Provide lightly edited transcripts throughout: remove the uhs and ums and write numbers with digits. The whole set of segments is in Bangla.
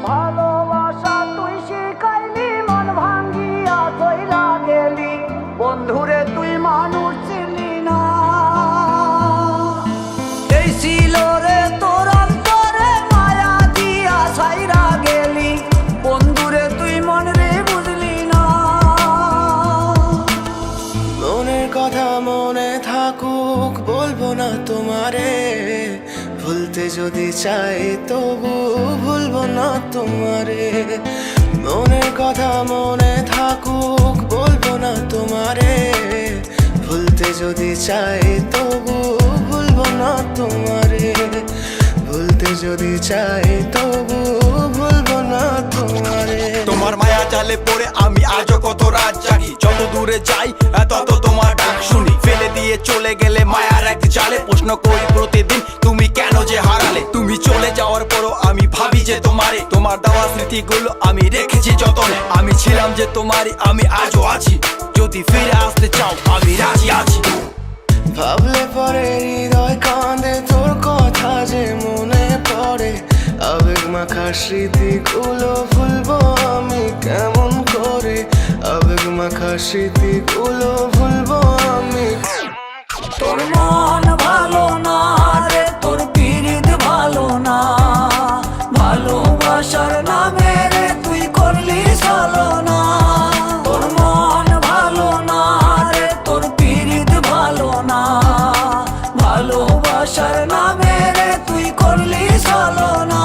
ভালোবাসা তুই শিখাইলি, মন ভাঙ্গিয়া চইলা গেলি, বন্ধুরে তুই মানুষ ছিলি না। এই ছিল রে তোর অন্তরে মায়া দিয়া ছাইরা গেলি, বন্ধুরে তুই মন রে বুঝলি না। মনের কথা মনে থাকুক বলবো না তোমারে, ভুলতে যদি চাই তবু ভুলবো না তোমারে। মনের কথা মনে থাকুক বলবো না তোমারে, ভুলতে যদি চাই তবু ভুলবো না তোমারে। ভুলতে যদি চাই তবু ভুলবো না তোমারে। তোমার মায়া জালে পড়ে আমি আজও কত রাত জাগি, যত দূরে যাই তত তোমার ডাক শুনি। ফেলে দিয়ে চলে গেলে মায়ার এক জালে, প্রশ্ন করি প্রতিদিন তুমি কেন যে হারালে। তুমি চলে যাওয়ার পরও আমি ভাবি যে তোমারে, তোমার দেওয়া স্মৃতিগুলো আমি রেখেছি যতনে। আমি ছিলাম যে তোমারই, আমি আজও আছি, যদি ফিরে আসতে চাও আমি রাজি আছি। ভাবলে পরে হৃদয় কাঁদে, তোর কথা যে মনে পড়ে। আবেগ মাখা স্মৃতিগুলো ভুলবো আমি কেমন করে, আবেগ মাখা স্মৃতিগুলো ভুলবো আমি। তোর মন ভালো না রে, তোর পীড়িত ভালো না, ভালোবাসার নামে রে তুই করলি ছলনা। তোর মন ভালো না রে, তোর পীড়িত ভালো না, ভালোবাসার নামে রে তুই করলি ছলনা।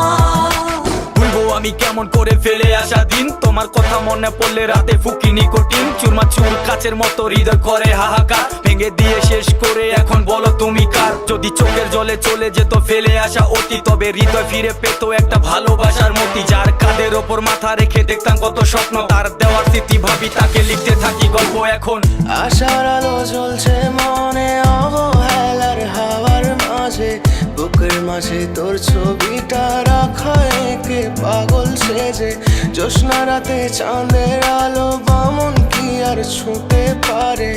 আমি কেমন করে ফেলে আসা দিন, তোমার কথা মনে পড়লে রাতে ফুকি নিকোটিন। চুরমা চুর কাচের মতো হৃদয় করে হাহাকার, ভেঙে দিয়ে শেষ করে এখন বলো তুমি কার। যদি চোখের জলে চলে যেত ফেলে আসা অতি, তবে হৃদয় ফিরে পেত একটা ভালোবাসার মতি। যার কাঁধের ওপর মাথা রেখে দেখতাম কত স্বপ্ন, তার দেওয়ার স্মৃতি ভাবি তাকে লিখতে থাকি গল্প এখন। আশার আলো জ্বলছে মনে অবহেলার হাওয়ার মাঝে, বুকের মাঝে তোর ছবিটা রাখা একে পাগল সেজে। জ্যোৎস্না রাতে চাঁদের আলো বামন কি আর ছুঁতে পারে,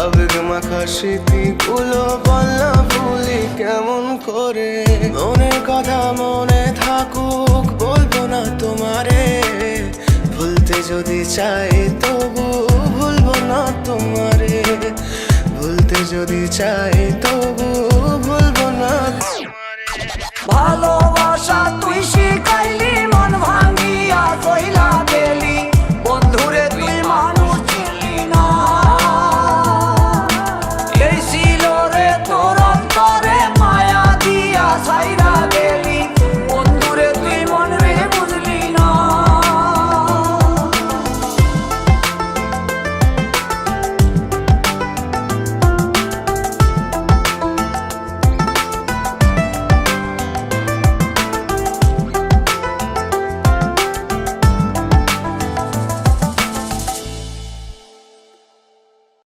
আবেগ মাখা স্মৃতিগুলো বলনা ভুলি কেমন করে। মনের কথা মনে থাকুক বলবো না তোমারে, ভুলতে যদি চাই তবু ভুলবো না তোমারে। ভুলতে যদি চাই তো